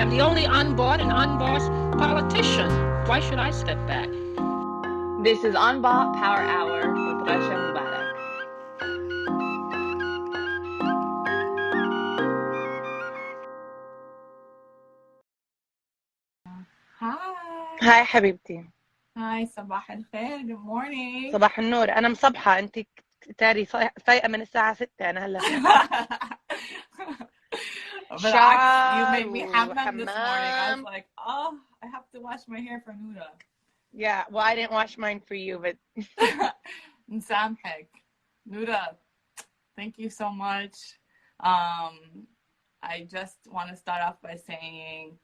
am the only unbought and unbossed politician. Why should I step back? This is UNBOUGHT Power Hour with Rasha Mubarak. Hi. هاي حبيبتي. Hi, صباح الخير. Good morning. صباح النور. أنا مصبحة، أنت تاري فايقة من الساعة 6. أنا هلا بالعكس, you made me شعر hammam this morning. I was وحمام. like, oh, I have to wash my hair for Noura. Yeah, well, I didn't wash mine for you, but نسامحك. Noura, thank you so much. I just want to start off by saying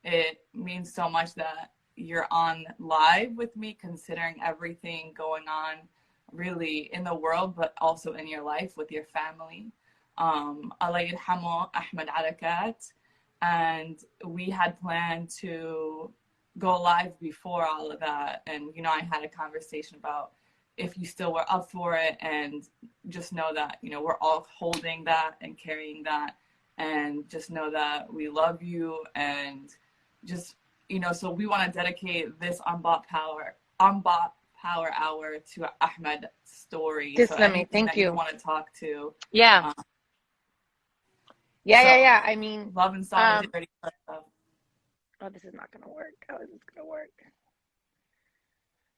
it means so much that you're on live with me, considering everything going on really in the world, but also in your life with your family. Allah yirhamu Ahmed Erakat. And we had planned to go live before all of that. And, you know, I had a conversation about if you still were up for it, and just know that, you know, we're all holding that and carrying that, and just know that we love you, and just, you know, so we want to dedicate this UNBOUGHT Power Hour to Ahmed's story. just So let me anything thank that you. you want to talk to. Yeah. So Yeah. I mean, love and solidarity. oh, this is not gonna work. How is this gonna work?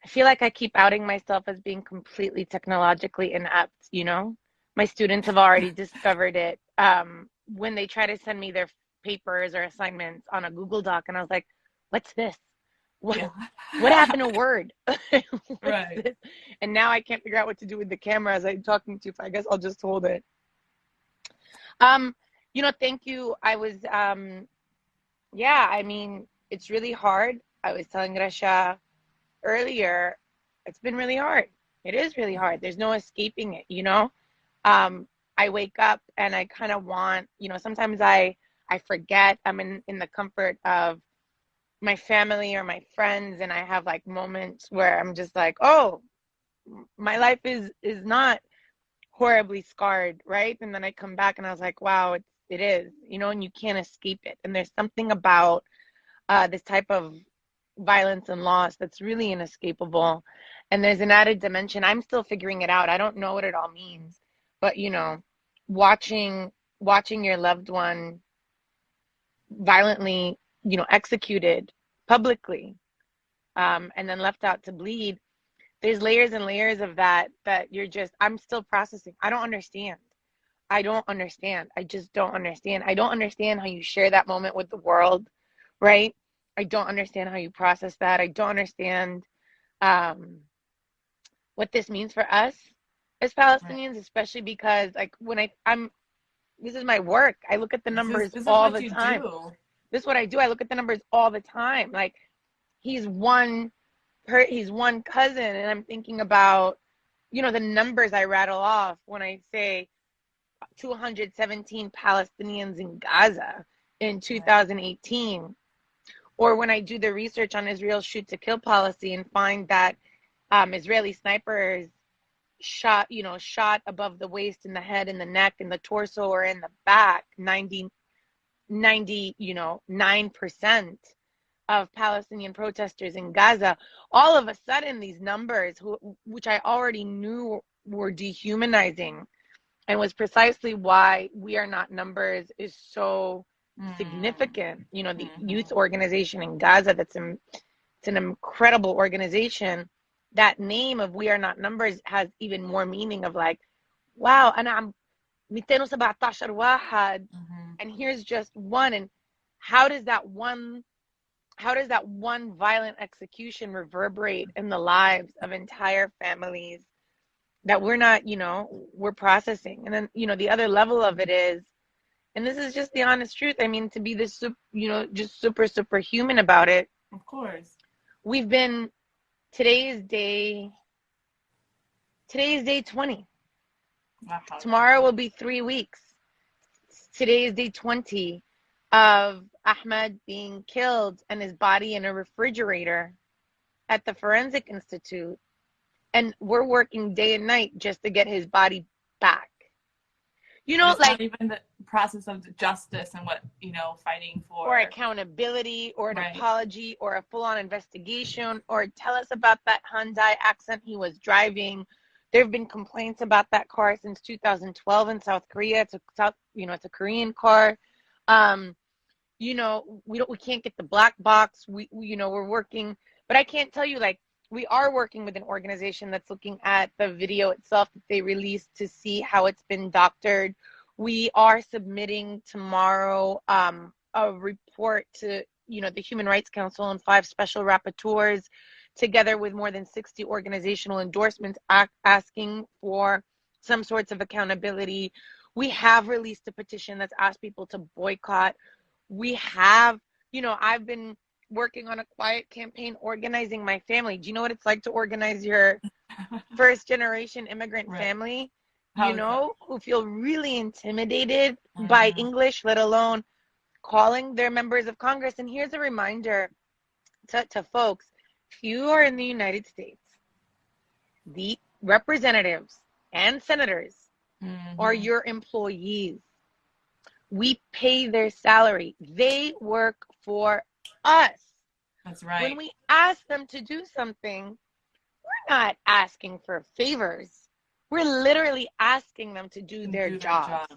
I feel like I keep outing myself as being completely technologically inept, you know? My students have already discovered it. When they try to send me their papers or assignments on a Google Doc, and I was like, what's this? What, Yeah. what happened to Word? What's Right. this? And now I can't figure out what to do with the camera as I'm talking to you. I guess I'll just hold it. You know, thank you. I was, yeah, I mean, it's really hard. I was telling Rasha earlier, it's been really hard. It is really hard. There's no escaping it, you know? I wake up and I kind of want, you know, sometimes I forget I'm in the comfort of my family or my friends, and I have like moments where I'm just like, oh, my life is not horribly scarred, right? And then I come back and I was like, wow, it is, you know, and you can't escape it. And there's something about this type of violence and loss that's really inescapable. And there's an added dimension. I'm still figuring it out. I don't know what it all means, but you know, watching your loved one violently, you know, executed publicly, and then left out to bleed. There's layers and layers of that you're just, I'm still processing. I don't understand. I just don't understand. I don't understand how you share that moment with the world, right? I don't understand how you process that. I don't understand what this means for us as Palestinians, especially because like when I'm this is my work. I look at the numbers This is all what the you time. do. This is what I do. I look at the numbers all the time. Like he's one cousin, and I'm thinking about, you know, the numbers I rattle off when I say 217 Palestinians in Gaza in 2018, or when I do the research on Israel's shoot to kill policy and find that Israeli snipers shot above the waist, in the head, in the neck, in the torso, or in the back, 90 9% of Palestinian protesters in Gaza. All of a sudden, these numbers, which I already knew were dehumanizing, and was precisely why We Are Not Numbers is so significant. You know, the youth organization in Gaza, it's an incredible organization. That name of We Are Not Numbers has even more meaning of like, wow, and I'm 217 واحد, and here's just one. And how does that one violent execution reverberate in the lives of entire families that we're not, you know, we're processing? And then, you know, the other level of it is, and this is just the honest truth, I mean, to be this, you know, just super human about it. Of course. We've been, today is day 20. Tomorrow will be 3 weeks. Today is day 20 of Ahmed being killed and his body in a refrigerator at the Forensic Institute. And we're working day and night just to get his body back. You know, it's like, not even the process of justice and what, fighting for. or accountability, or an Right. apology, or a full-on investigation, or tell us about that Hyundai accent he was driving. There have been complaints about that car since 2012 in South Korea. It's a Korean car. We can't get the black box. We're working, but I can't tell you, like, we are working with an organization that's looking at the video itself that they released to see how it's been doctored. We are submitting tomorrow a report to the Human Rights Council and 5 special rapporteurs, together with more than 60 organizational endorsements, asking for some sorts of accountability. We have released a petition that's asked people to boycott. We have, I've been working on a quiet campaign organizing my family. Do you know what it's like to organize your first generation immigrant Right. family? How Who feel really intimidated by English, let alone calling their members of Congress. And here's a reminder to folks: if you are in the United States, the representatives and senators are your employees. We pay their salary. They work for us. That's right. When we ask them to do something, we're not asking for favors. We're literally asking them to do their job.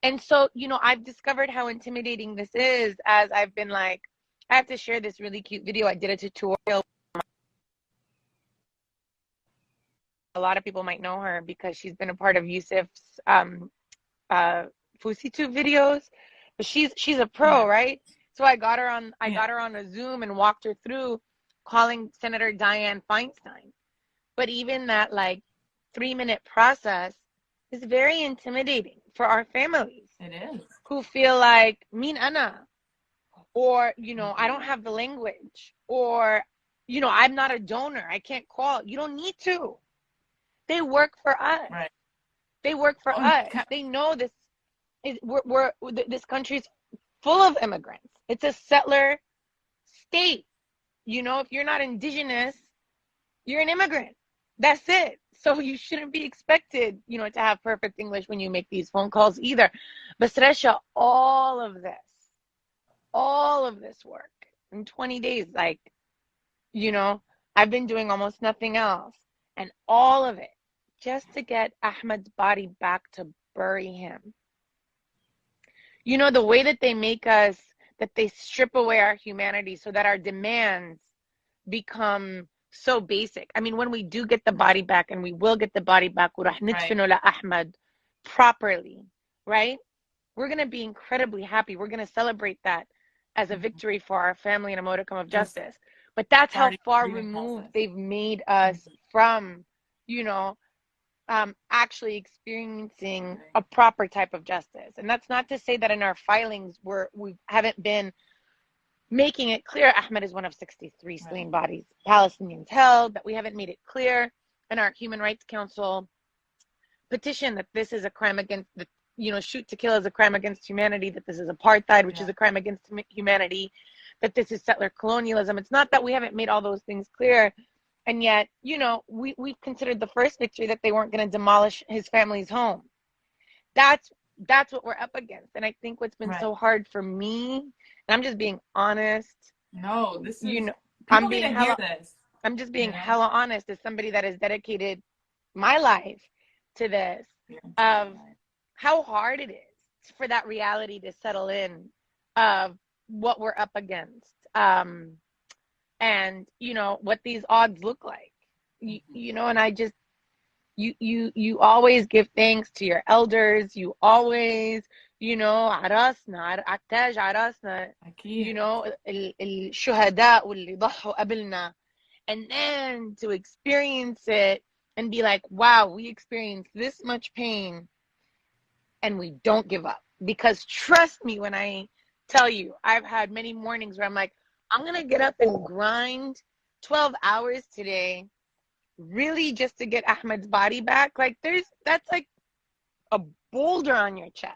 And so, I've discovered how intimidating this is, as I've been like, I have to share this really cute video. I did a tutorial. A lot of people might know her because she's been a part of Yusuf's Fusitu videos, but she's a pro, right? So I got her on a Zoom and walked her through calling Senator Dianne Feinstein. But even that 3-minute process is very intimidating for our families. It is. Who feel like min ana, or I don't have the language, or I'm not a donor, I can't call. You don't need to. They work for us. Right. They work for us. They know this. This country's full of immigrants. It's a settler state. If you're not indigenous, you're an immigrant. That's it. So you shouldn't be expected, to have perfect English when you make these phone calls either. But Sresha, all of this work in 20 days, I've been doing almost nothing else. And all of it just to get Ahmed's body back to bury him. The way that they make us, that they strip away our humanity so that our demands become so basic. I mean, when we do get the body back, and we will get the body back, Ahmed properly, right? We're going to be incredibly happy. We're going to celebrate that as a victory for our family and a modicum of justice. But that's how far removed they've made us from, actually experiencing a proper type of justice. And that's not to say that in our filings we haven't been making it clear Ahmed is one of 63 slain bodies Palestinians held, that we haven't made it clear in our Human Rights Council petition that this is a crime against shoot to kill is a crime against humanity, that this is apartheid, which is a crime against humanity, that this is settler colonialism. It's not that we haven't made all those things clear. And yet, we've considered the first victory that they weren't going to demolish his family's home. That's what we're up against. And I think what's been so hard for me, and I'm just being honest. No, this is, I'm just being hella honest as somebody that has dedicated my life to this, of how hard it is for that reality to settle in of what we're up against. And what these odds look like, and I just, you always give thanks to your elders. You always, عرسنا عتاج عرسنا, الشهداء واللي ضحوا قبلنا, and then to experience it and be like, wow, we experienced this much pain and we don't give up. Because trust me when I tell you, I've had many mornings where I'm like, I'm going to get up and grind 12 hours today, really just to get Ahmed's body back. That's like a boulder on your chest.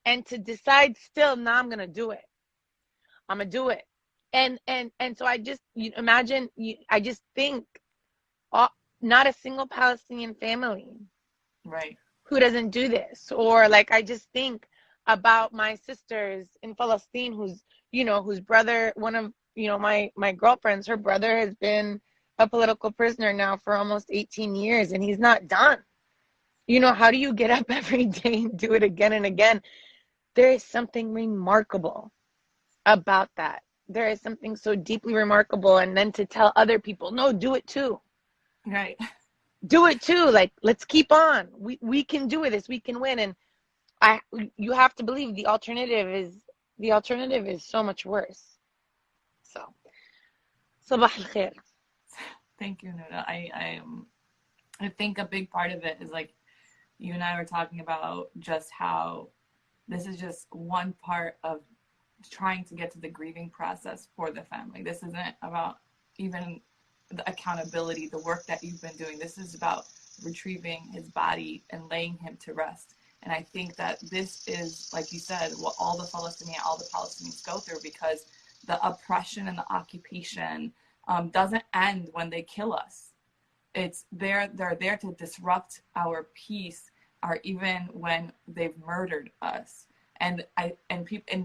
And to decide still, now I'm going to do it. I'm going to do it. And so I just, imagine, I just think not a single Palestinian family who doesn't do this. Or like, I just think about my sisters in Palestine whose brother, one of, my girlfriends, her brother has been a political prisoner now for almost 18 years and he's not done. How do you get up every day and do it again and again? There is something remarkable about that. There is something so deeply remarkable. And then to tell other people, no, do it too. Right. Do it too. Like, let's keep on. We can do this. We can win. And you have to believe the alternative is so much worse. So, sabah al khair. Thank you, Noura. I think a big part of it is like you and I were talking about just how this is just one part of trying to get to the grieving process for the family. This isn't about even the accountability, the work that you've been doing. This is about retrieving his body and laying him to rest. And I think that this is, like you said, what all the Palestinians go through, because the oppression and the occupation doesn't end when they kill us. They're there to disrupt our peace, or even when they've murdered us. And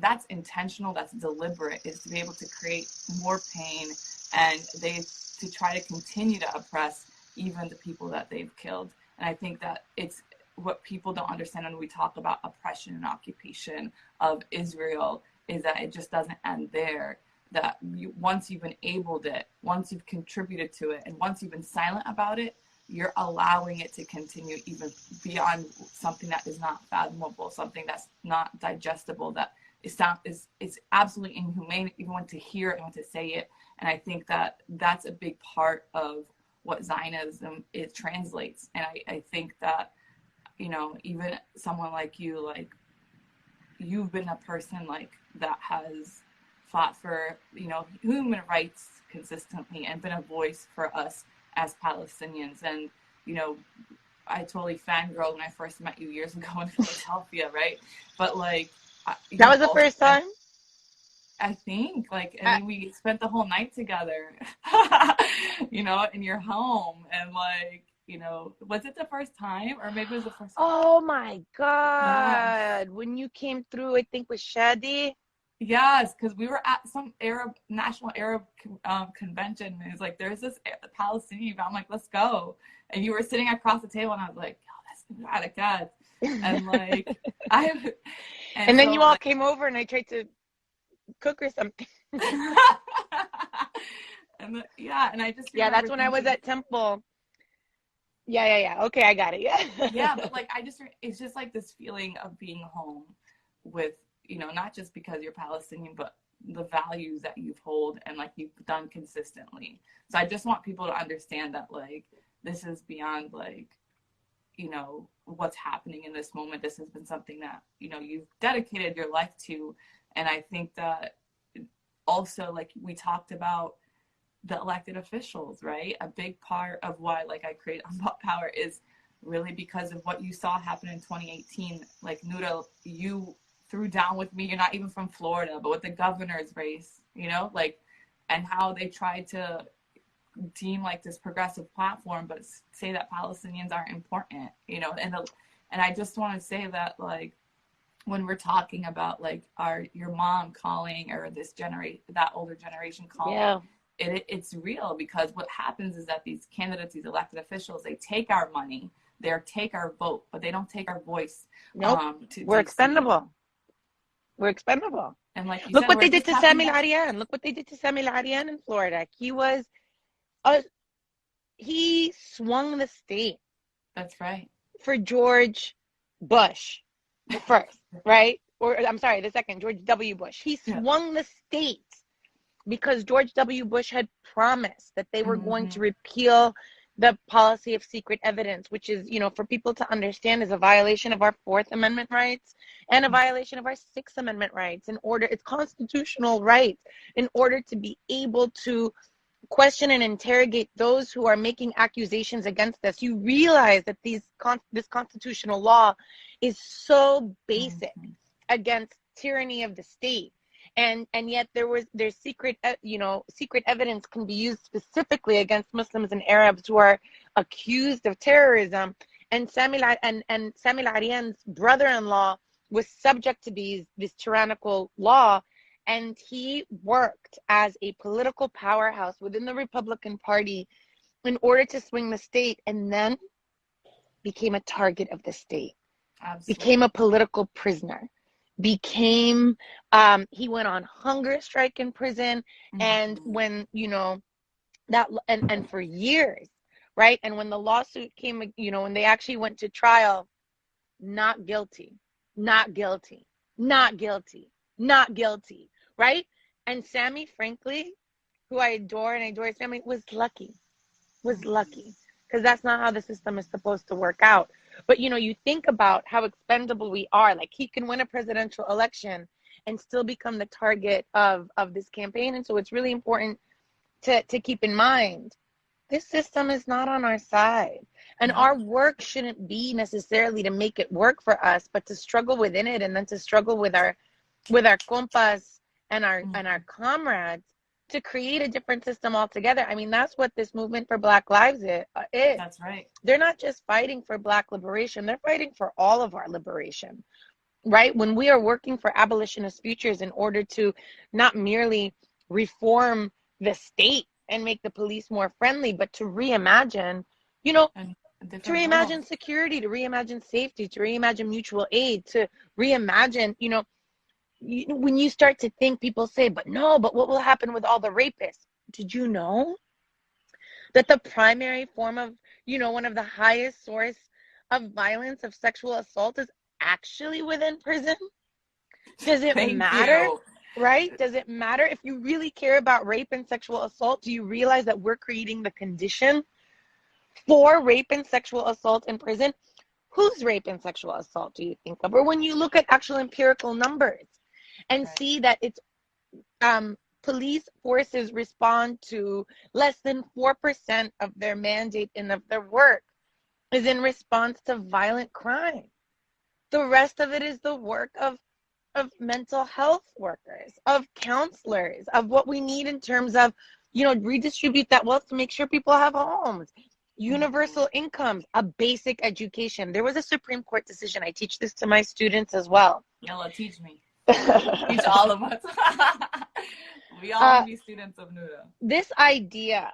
that's intentional, that's deliberate, is to be able to create more pain and to try to continue to oppress even the people that they've killed. And I think that it's what people don't understand when we talk about oppression and occupation of Israel, is that it just doesn't end there. That once you've enabled it, once you've contributed to it, and once you've been silent about it, you're allowing it to continue even beyond something that is not fathomable, something that's not digestible, that is absolutely inhumane, even to hear it and to say it. And I think that that's a big part of what Zionism translates. And I think that, even someone like you, like you've been a person like that has fought for, human rights consistently and been a voice for us as Palestinians. And, I totally fangirled when I first met you years ago in Philadelphia, right? But like, that was the first time? I think, we spent the whole night together, in your home. And like, was it the first time, or maybe it was the first time? Oh my God. Yeah. When you came through, I think with Shadi. Yes, because we were at some national Arab convention. And it was like, there's this Palestinian event. I'm like, let's go. And you were sitting across the table, and I was like, oh, that's Erakat. And like, and then so, you all came over, and I tried to cook or something. and I just that's when I was at Temple. Yeah. Okay, I got it. Yeah, but like, it's just like this feeling of being home with, not just because you're Palestinian, but the values that you've hold and like you've done consistently. So I just want people to understand that like, this is beyond like, what's happening in this moment. This has been something that, you've dedicated your life to. And I think that also, like we talked about, the elected officials, right? A big part of why like I created Unbought Power is really because of what you saw happen in 2018. Like, Noura, you threw down with me. You're not even from Florida, but with the governor's race, and how they tried to deem like this progressive platform, but say that Palestinians aren't important, and I just want to say that like, when we're talking about like your mom calling, or that older generation calling, yeah. It's real, because what happens is that these candidates, these elected officials, they take our money, they take our vote, but they don't take our voice. Nope. We're expendable. We're expendable. And like look what they did to Sami al-Arian. Look what they did to Sami al-Arian in Florida. He swung the state. That's right. For George Bush, the first, right? Or I'm sorry, the second, George W. Bush. He swung the state because George W. Bush had promised that they were going to repeal the policy of secret evidence, which is, for people to understand, is a violation of our Fourth Amendment rights and a violation of our Sixth Amendment rights. It's constitutional rights in order to be able to question and interrogate those who are making accusations against us. You realize that this constitutional law is so basic against tyranny of the state. And yet there's secret evidence can be used specifically against Muslims and Arabs who are accused of terrorism. And Samuel Arian's brother-in-law was subject to this tyrannical law, and he worked as a political powerhouse within the Republican Party in order to swing the state, and then became a target of the state, Absolutely. became a political prisoner, became he went on hunger strike in prison. And when that, and for years, right? And when the lawsuit came, when they actually went to trial, not guilty, not guilty, not guilty, not guilty, right? And Sammy, frankly, who I adore and adore his family, was lucky, because that's not how the system is supposed to work out. But you think about how expendable we are. Like, he can win a presidential election and still become the target of this campaign. And so it's really important to keep in mind, this system is not on our side. And our work shouldn't be necessarily to make it work for us, but to struggle within it, and then to struggle with our compas and our comrades to create a different system altogether. I mean, that's what this movement for Black Lives is. That's right. They're not just fighting for Black liberation, they're fighting for all of our liberation, right? When we are working for abolitionist futures in order to not merely reform the state and make the police more friendly, but to reimagine, to reimagine security, to reimagine safety, to reimagine mutual aid, to reimagine, when you start to think, people say, but what will happen with all the rapists? Did you know that the primary form of, one of the highest source of violence, of sexual assault, is actually within prison? Does it matter? Right? Does it matter? If you really care about rape and sexual assault, do you realize that we're creating the condition for rape and sexual assault in prison? Whose rape and sexual assault do you think of? Or when you look at actual empirical numbers and see that it's police forces respond to less than 4% of their mandate and of their work is in response to violent crime. The rest of it is the work of mental health workers, of counselors, of what we need in terms of, redistribute that wealth to make sure people have homes, universal incomes, a basic education. There was a Supreme Court decision. I teach this to my students as well. Yalla, teach me. Teach all of us. We all be students of Noura. This idea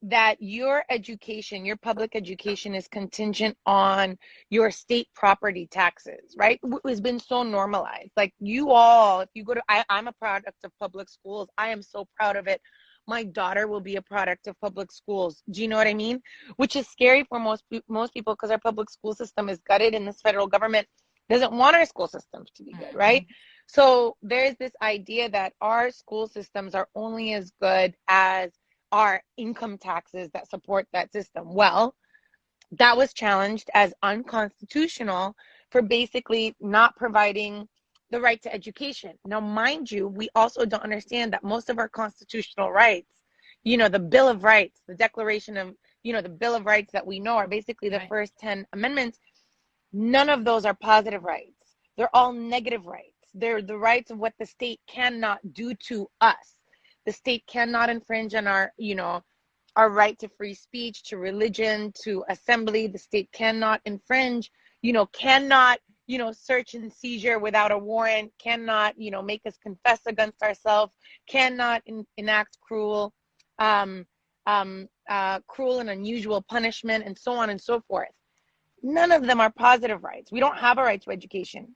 that your education, your public education, is contingent on your state property taxes, right? Has been so normalized. Like, you all, if you go to, I'm a product of public schools. I am so proud of it. My daughter will be a product of public schools. Do you know what I mean? Which is scary for most people, because our public school system is gutted, and this federal government doesn't want our school systems to be good, right? So there's this idea that our school systems are only as good as our income taxes that support that system. Well, that was challenged as unconstitutional for basically not providing the right to education. Now, mind you, we also don't understand that most of our constitutional rights, the Bill of Rights, the Declaration of, the Bill of Rights that we know are basically the first 10 amendments. None of those are positive rights. They're all negative rights. They're the rights of what the state cannot do to us. The state cannot infringe on our right to free speech, to religion, to assembly. The state cannot infringe, cannot, search and seizure without a warrant, cannot, make us confess against ourselves, cannot enact cruel and unusual punishment, and so on and so forth. None of them are positive rights. We don't have a right to education.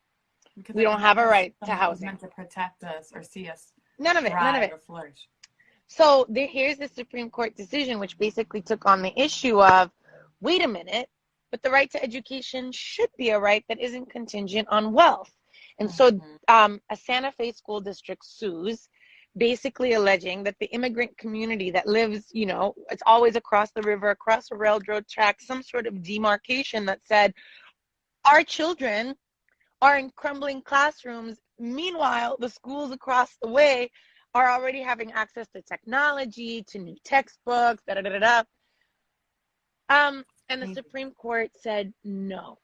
Because we don't have a right to housing. Meant to protect us or see us. None of it. Or flourish. So here's the Supreme Court decision, which basically took on the issue of, wait a minute, but the right to education should be a right that isn't contingent on wealth. And so a Santa Fe school district sues, basically alleging that the immigrant community that lives, it's always across the river, across a railroad track, some sort of demarcation that said, our children are in crumbling classrooms. Meanwhile, the schools across the way are already having access to technology, to new textbooks, And the Supreme Court said no.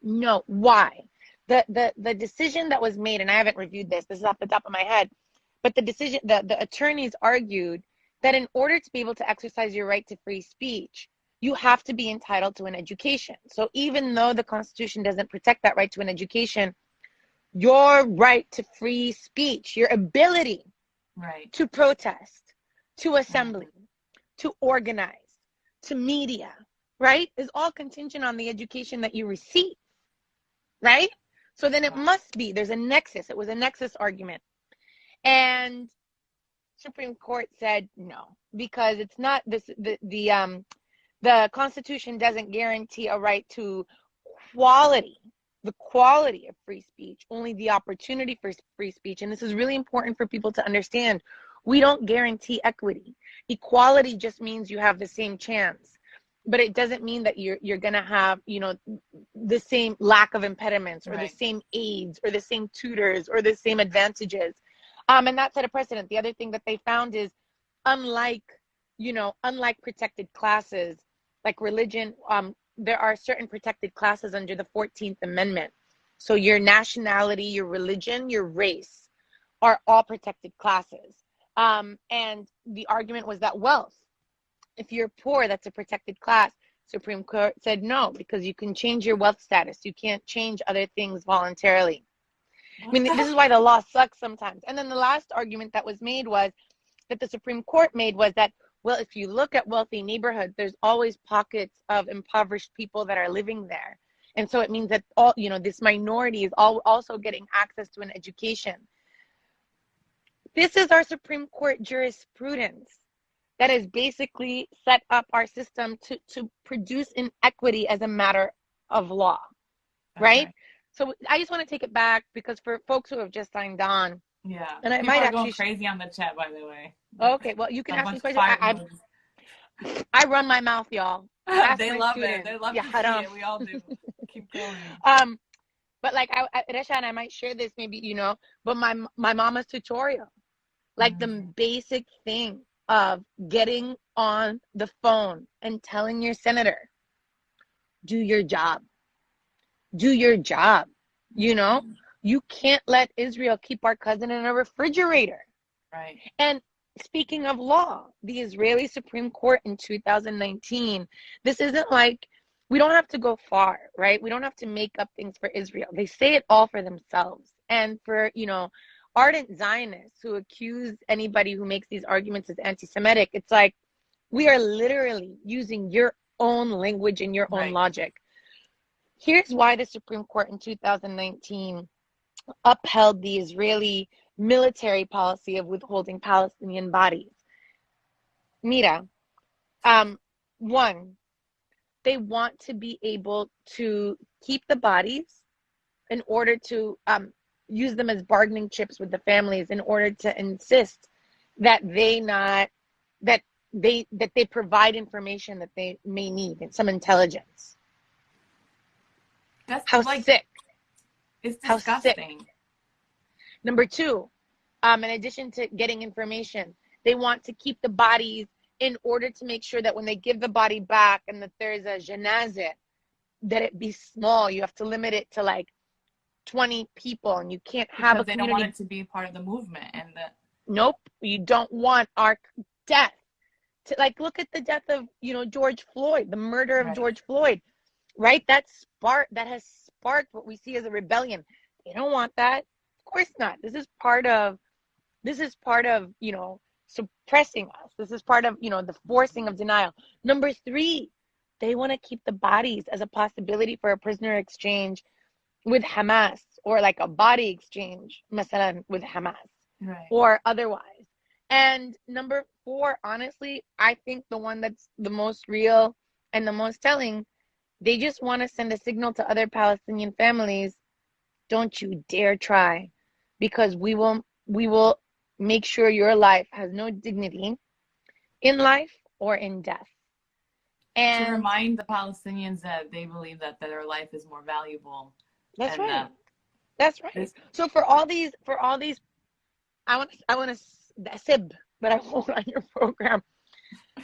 Why? The decision that was made, and I haven't reviewed this is off the top of my head, but the decision, the attorneys argued that in order to be able to exercise your right to free speech, you have to be entitled to an education. So even though the Constitution doesn't protect that right to an education, your right to free speech, your ability to protest, to assembly, to organize, to media, right, is all contingent on the education that you receive, right? So then it must be, there's a nexus. It was a nexus argument. And Supreme Court said no, because it's not this, the Constitution doesn't guarantee a right to the quality of free speech, only the opportunity for free speech. And this is really important for people to understand. We don't guarantee equity. Equality just means you have the same chance, but it doesn't mean that you're going to have, the same lack of impediments or the same aids or the same tutors or the same advantages. And that set a precedent. The other thing that they found is unlike protected classes like religion, there are certain protected classes under the 14th Amendment. So your nationality, your religion, your race are all protected classes. And the argument was that wealth, if you're poor, that's a protected class. Supreme Court said no, because you can change your wealth status. You can't change other things voluntarily. I mean, this is why the law sucks sometimes. And then the last argument that was made was that the Supreme Court made was that, well, if you look at wealthy neighborhoods, there's always pockets of impoverished people that are living there. And so it means that all, this minority is also getting access to an education. This is our Supreme Court jurisprudence that has basically set up our system to produce inequity as a matter of law, right? So I just want to take it back, because for folks who have just signed on, and I might actually going crazy on the chat, by the way. Okay, well, you can ask me questions. I run my mouth, y'all. They love it. They love to see it. We all do. Keep going. But like Resha, and I might share this maybe, but my mama's tutorial, like the basic thing of getting on the phone and telling your senator, do your job. Do your job. You can't let Israel keep our cousin in a refrigerator. Right. And speaking of law, the Israeli Supreme Court in 2019, this isn't like, we don't have to go far, right? We don't have to make up things for Israel. They say it all for themselves. And for, ardent Zionists who accuse anybody who makes these arguments as anti-Semitic, it's like, we are literally using your own language and your own logic. Here's why the Supreme Court in 2019 upheld the Israeli military policy of withholding Palestinian bodies. Mira, one, they want to be able to keep the bodies in order to use them as bargaining chips with the families, in order to insist that they provide information that they may need and some intelligence. That's how sick. It's disgusting. Number two, in addition to getting information, they want to keep the bodies in order to make sure that when they give the body back and that there is a janazah, that it be small. You have to limit it to like 20 people, and you can't have because a community. They don't want it to be part of the movement. Nope, you don't want our death to, like, look at the death of George Floyd, the murder of George Floyd, right? That has sparked what we see as a rebellion. They don't want that. Of course not. This is part of suppressing us. This is part of the forcing of denial. Number three, they want to keep the bodies as a possibility for a prisoner exchange with Hamas, or like a body exchange, masalan, with Hamas, or otherwise. And number four, honestly, I think the one that's the most real and the most telling, they just want to send a signal to other Palestinian families: don't you dare try, because we will make sure your life has no dignity in life or in death. And to remind the Palestinians that they believe that their life is more valuable. That's right. That's right. So for all these, I want to sib, but I won't on your program.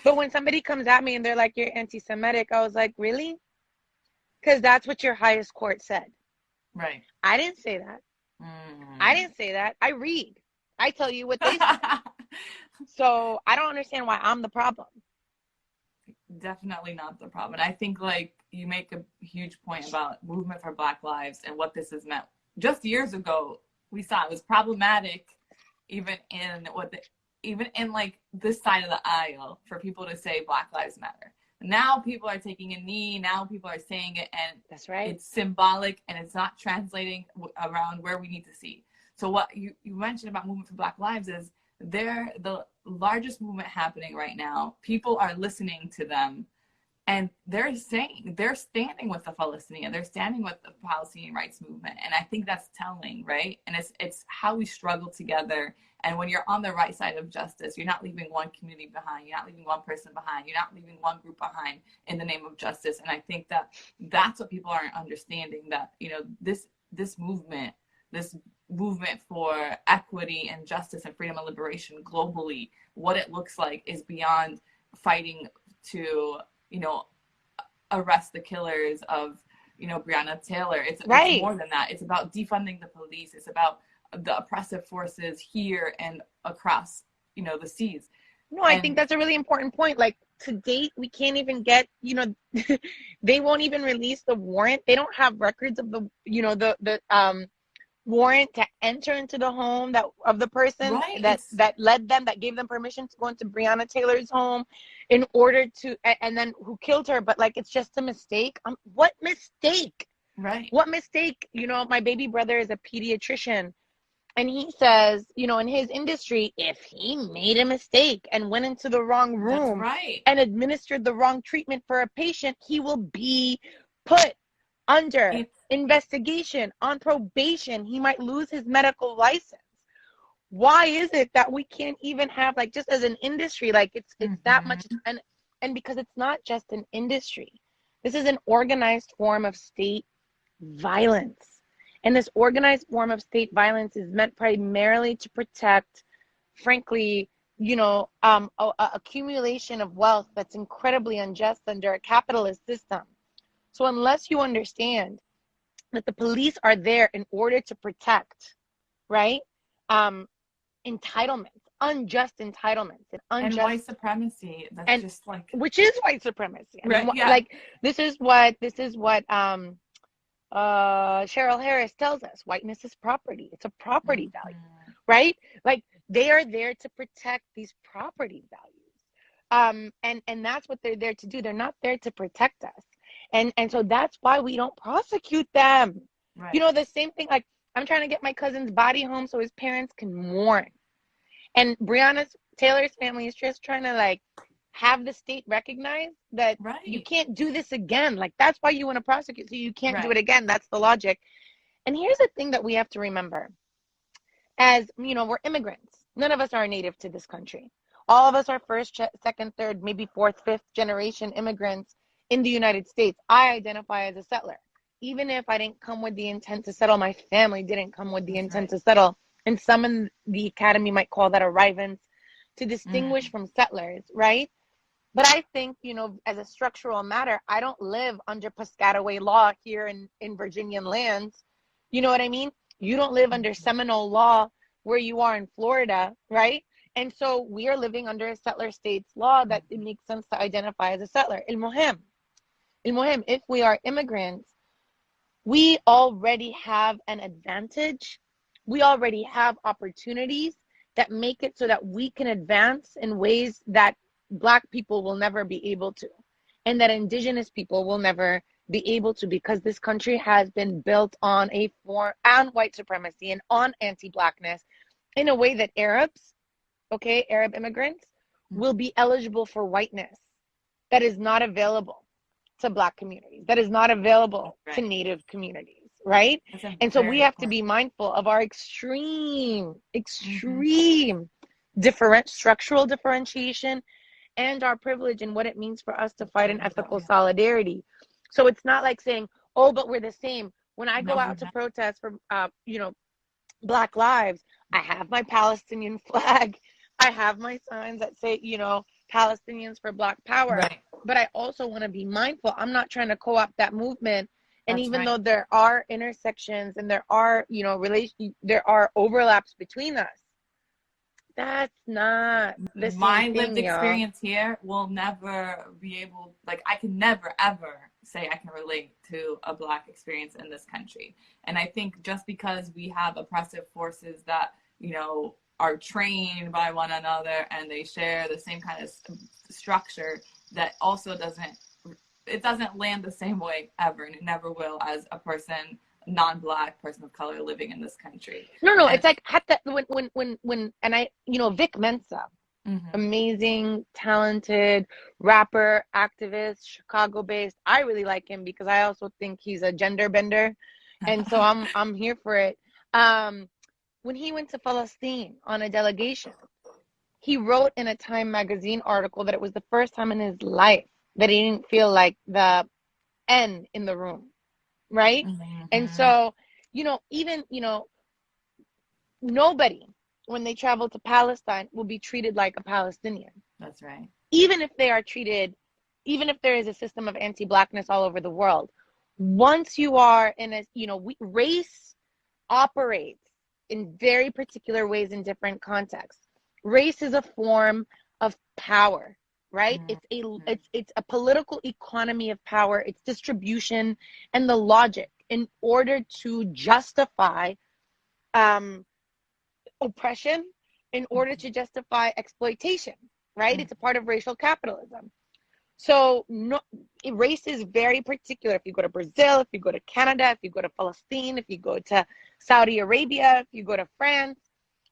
But when somebody comes at me and they're like, you're anti-Semitic, I was like, really? Because that's what your highest court said. Right. I didn't say that. I didn't say that. I read. I tell you what they said. So I don't understand why I'm the problem. definitely not the problem. And I think like you make a huge point about movement for Black lives and what this has meant. Just years ago, we saw it was problematic, even in like this side of the aisle, for people to say Black Lives Matter. Now people are taking a knee. Now people are saying it, and That's right. It's symbolic, and it's not translating around where we need to see. So what you mentioned about movement for Black lives is they're the largest movement happening right now. People are listening to them, and they're standing with the Palestinian. They're standing with the Palestinian rights movement, and I think that's telling, right? And it's how we struggle together. And when you're on the right side of justice, you're not leaving one community behind. You're not leaving one person behind. You're not leaving one group behind in the name of justice. And I think that that's what people aren't understanding, that, you know, this movement for equity and justice and freedom and liberation globally, what it looks like is beyond fighting to, you know, arrest the killers of, you know, Breonna Taylor. It's more than that. It's about defunding the police. It's about the oppressive forces here and across, you know, the seas. No, I think that's a really important point. Like, to date, we can't even get, you know, they won't even release the warrant. They don't have records of the, you know, the warrant to enter into the home of the person that led them, that gave them permission to go into Breonna Taylor's home in order to, and then who killed her. But like, it's just a mistake. What mistake? Right. What mistake? You know, my baby brother is a pediatrician, and he says, you know, in his industry, if he made a mistake and went into the wrong room and administered the wrong treatment for a patient, he will be put under investigation, on probation. He might lose his medical license. Why is it that we can't even have, like, just as an industry, like it's that much, and because it's not just an industry, this is an organized form of state violence. And this organized form of state violence is meant primarily to protect, frankly, you know, a accumulation of wealth that's incredibly unjust under a capitalist system. So unless you understand that the police are there in order to protect, right, entitlements, unjust entitlements, and white supremacy. That's just like, which is white supremacy. I mean, yeah. Like, this is what Cheryl Harris tells us. Whiteness is property. It's a property value, right? Like, they are there to protect these property values. And that's what they're there to do. They're not there to protect us. And so that's why we don't prosecute them. Right. You know, the same thing, like, I'm trying to get my cousin's body home so his parents can mourn. And Breonna Taylor's family is just trying to, like, have the state recognize that you can't do this again. Like, that's why you want to prosecute, so you can't do it again. That's the logic. And here's the thing that we have to remember. As, you know, we're immigrants. None of us are native to this country. All of us are first, second, third, maybe fourth, fifth generation immigrants in the United States. I identify as a settler. Even if I didn't come with the intent to settle, my family didn't come with the intent to settle. And some in the academy might call that arrivants, to distinguish from settlers, right? But I think, you know, as a structural matter, I don't live under Piscataway law here in Virginian lands. You know what I mean? You don't live under Seminole law where you are in Florida, right? And so we are living under a settler state's law that it makes sense to identify as a settler. Ilmohem, if we are immigrants, we already have an advantage. We already have opportunities that make it so that we can advance in ways that Black people will never be able to, and that Indigenous people will never be able to, because this country has been built on on white supremacy and on anti-Blackness in a way that Arab immigrants will be eligible for whiteness that is not available to Black communities, that is not available to Native communities, right? And so we have to be mindful of our extreme structural differentiation and our privilege and what it means for us to fight in ethical solidarity. So it's not like saying, oh, but we're the same. When I go out to protest for, you know, Black lives, I have my Palestinian flag. I have my signs that say, you know, Palestinians for Black power. Right. But I also want to be mindful. I'm not trying to co-opt that movement. And even though there are intersections and there are, you know, there are overlaps between us, that's not the My same lived thing, y'all. experience here will never be able, like, I can never, ever say I can relate to a Black experience in this country. And I think just because we have oppressive forces that, you know, are trained by one another and they share the same kind of structure, that also doesn't land the same way ever, and it never will, as a person, non-Black person of color living in this country. No, And it's like when and I, you know, Vic Mensa, amazing, talented rapper, activist, Chicago-based. I really like him because I also think he's a gender bender, and so I'm here for it. When he went to Palestine on a delegation, he wrote in a Time magazine article that it was the first time in his life that he didn't feel like the N in the room, right? And so, you know, even, you know, nobody, when they travel to Palestine, will be treated like a Palestinian. That's right. Even if they are treated, even if there is a system of anti-Blackness all over the world, once you are in a, you know, race operates in very particular ways in different contexts. Race is a form of power, right? It's a political economy of power, it's distribution and the logic in order to justify oppression, in order to justify exploitation, right? It's a part of racial capitalism. So race is very particular. If you go to Brazil, if you go to Canada, if you go to Palestine, if you go to Saudi Arabia, if you go to France,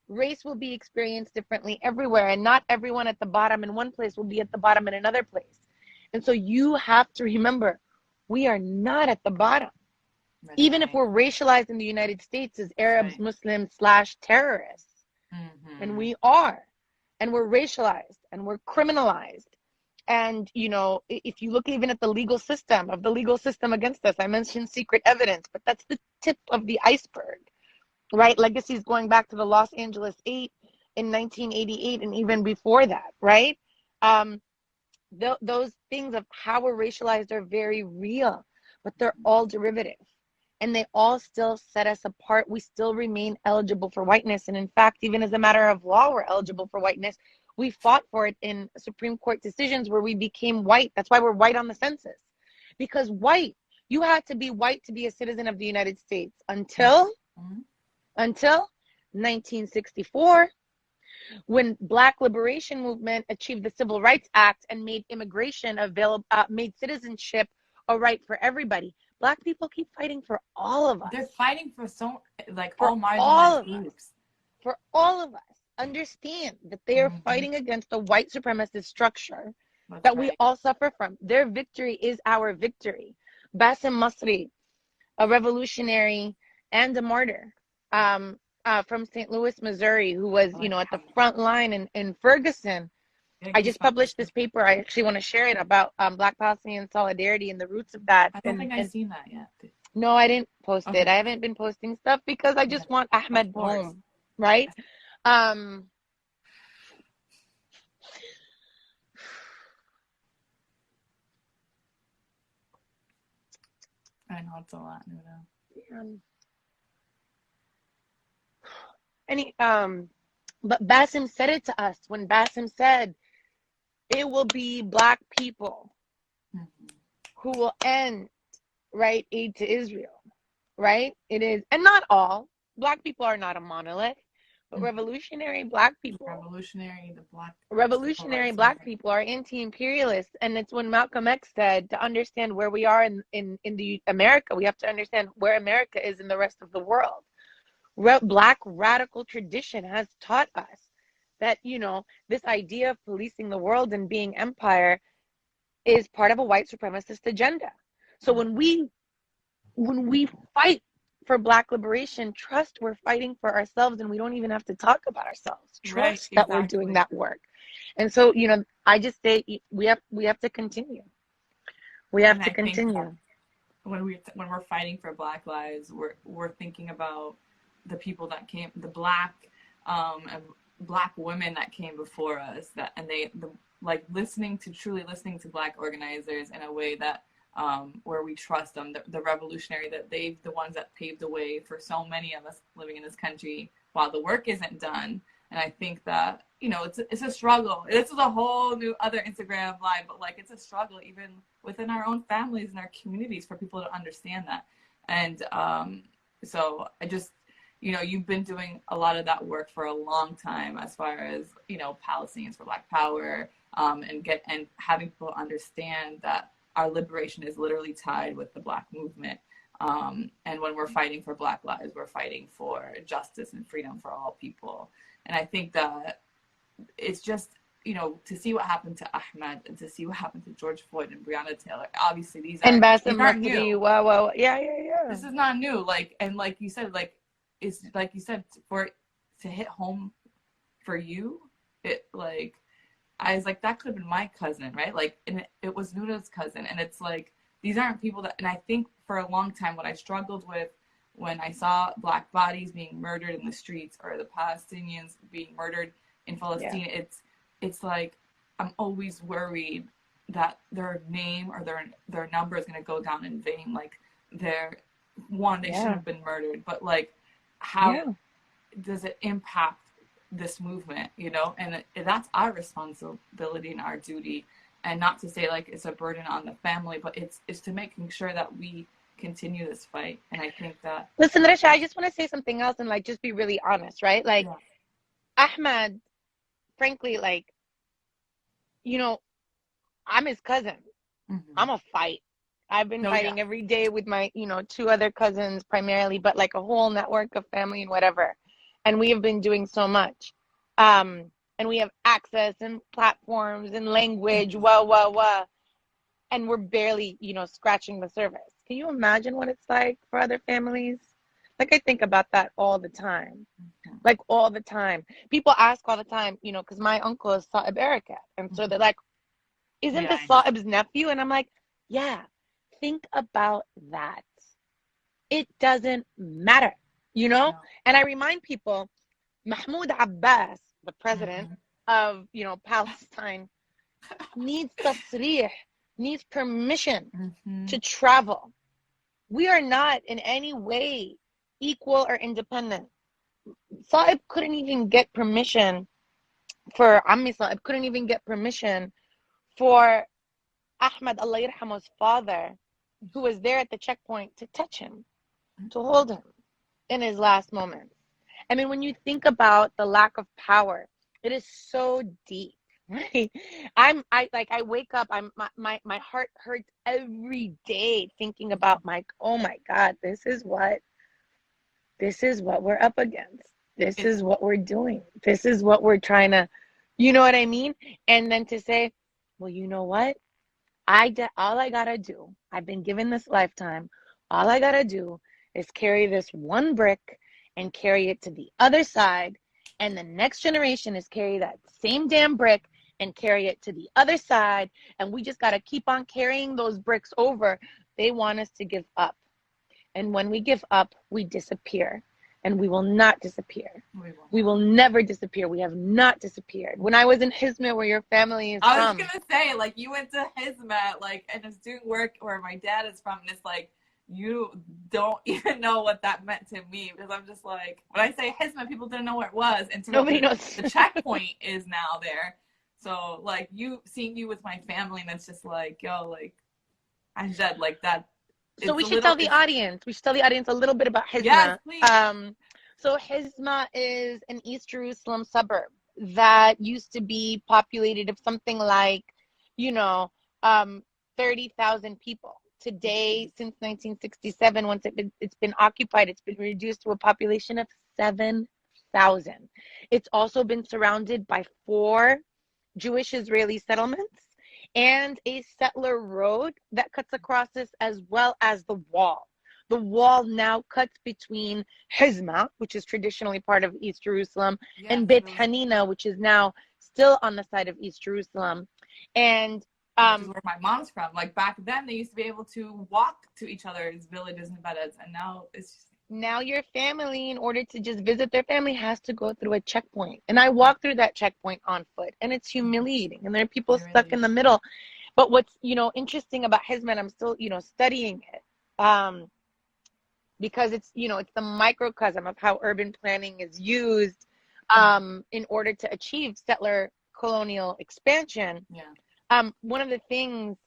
race will be experienced differently everywhere. And not everyone at the bottom in one place will be at the bottom in another place. And so you have to remember, we are not at the bottom. That's even if we're racialized in the United States as Arabs, Muslims / terrorists. And we are. And we're racialized and we're criminalized. And, you know, if you look even at the legal system against us, I mentioned secret evidence, but that's the tip of the iceberg, right? Legacies going back to the Los Angeles 8 in 1988 and even before that, right? Those things of how we're racialized are very real, but they're all derivative. And they all still set us apart. We still remain eligible for whiteness. And in fact, even as a matter of law, we're eligible for whiteness. We fought for it in Supreme Court decisions where we became white. That's why we're white on the census. Because white, you had to be white to be a citizen of the United States until 1964, when Black Liberation Movement achieved the Civil Rights Act and made immigration available, made citizenship a right for everybody. Black people keep fighting for all of us. They're fighting for for all marginalized groups. For all of us. Understand that they are fighting against a white supremacist structure that we all suffer from. Their victory is our victory. Bassem Masri, a revolutionary and a martyr from St. Louis, Missouri, who was, you know, at the front line in Ferguson. I just published this paper. I actually want to share it about Black Palestinian solidarity and the roots of that. I don't think I've seen that yet. No, I didn't post it. I haven't been posting stuff because I just want Ahmed home, right? I know it's a lot, Noura. But Bassem said it to us when Bassem said, it will be Black people who will end, right, aid to Israel, right? It is, and not all. Black people are not a monolith, but revolutionary Black people. Revolutionary Black people are anti-imperialists. And it's when Malcolm X said, to understand where we are in the America, we have to understand where America is in the rest of the world. Black radical tradition has taught us that, you know, this idea of policing the world and being empire is part of a white supremacist agenda. So when we fight for Black liberation, trust we're fighting for ourselves, and we don't even have to talk about ourselves. Trust that we're doing that work. And so, you know, I just say we have to continue. We have to continue. When we're fighting for Black lives, we're thinking about the people that came, the Black women that came before us, truly listening to Black organizers in a way that where we trust them, the revolutionary, that the ones that paved the way for so many of us living in this country while the work isn't done, And I think that, it's a struggle. This is a whole new other Instagram live, but like it's a struggle even within our own families and our communities for people to understand that. And so I just, you've been doing a lot of that work for a long time as far as, Palestinians for Black Power, and having people understand that our liberation is literally tied with the Black movement. And when we're fighting for Black lives, we're fighting for justice and freedom for all people. And I think that it's just, to see what happened to Ahmed and to see what happened to George Floyd and Breonna Taylor, obviously these And Bassem aren't Martini, new. wow. Yeah. This is not new. Like you said, it's like you said, for it to hit home for you, it like, I was like, that could have been my cousin, right? Like, and it was Noura's cousin. And it's like, these aren't people that, and I think for a long time, what I struggled with when I saw Black bodies being murdered in the streets or the Palestinians being murdered in Palestine, it's like, I'm always worried that their name or their number is going to go down in vain. Like, they shouldn't have been murdered, but like, how does it impact this movement, and that's our responsibility and our duty, and not to say like it's a burden on the family, but it's to making sure that we continue this fight. And I think that, listen, Rasha, I just want to say something else and like just be really honest, right? Like Ahmed, frankly, like, I'm his cousin. I'm a fight. I've been fighting every day with my, 2 other cousins primarily, but like a whole network of family and whatever. And we have been doing so much. And we have access and platforms and language, and we're barely, scratching the surface. Can you imagine what it's like for other families? Like, I think about that all the time. Like, all the time. People ask all the time, because my uncle is Sa'ib Erakat. And so they're like, isn't this Sa'ib's nephew? And I'm like, yeah, think about that. It doesn't matter, No. And I remind people, Mahmoud Abbas, the president of, Palestine, needs tasrih, needs permission to travel. We are not in any way equal or independent. Sa'ib couldn't even get permission for Ammi Sa'ib, couldn't even get permission for Ahmed, Allah Yarhamu's father, who was there at the checkpoint, to touch him, to hold him in his last moments. I mean, when you think about the lack of power, it is so deep, right? I wake up, my heart hurts every day thinking about oh my God, this is what we're up against. This is what we're doing. This is what we're trying to, you know what I mean? And then to say, well, you know what? All I gotta do, I've been given this lifetime, all I gotta do is carry this one brick and carry it to the other side, and the next generation is carry that same damn brick and carry it to the other side, and we just gotta keep on carrying those bricks over. They want us to give up, and when we give up, we disappear, and we will not disappear. We will never disappear. We have not disappeared. When I was in Hizmet, where your family is from, I was gonna say, like, you went to Hizmet, like, and was doing work where my dad is from, and it's like, you don't even know what that meant to me, because I'm just like, when I say Hizmet, people didn't know where it was, and nobody knows. The checkpoint is now there. So like, seeing you with my family, and it's just like, yo, like, I said, like, that. So we should tell the audience. We should tell the audience a little bit about Hizmet. Yes, please. So Hizmet is an East Jerusalem suburb that used to be populated of something like, 30,000 people. Today, since 1967, once it's been occupied, it's been reduced to a population of 7,000. It's also been surrounded by 4 Jewish Israeli settlements and a settler road that cuts across this, as well as the wall. The wall now cuts between Hizma, which is traditionally part of East Jerusalem, and Beit Hanina, which is now still on the side of East Jerusalem. And which is where my mom's from. Like, back then, they used to be able to walk to each other's villages and beddeds, and now it's just... Now your family, in order to just visit their family, has to go through a checkpoint. And I walk through that checkpoint on foot, and it's humiliating. And there are people stuck in the middle. But what's, interesting about Hizmet, I'm still, studying it, because it's, it's the microcosm of how urban planning is used in order to achieve settler colonial expansion. One of the things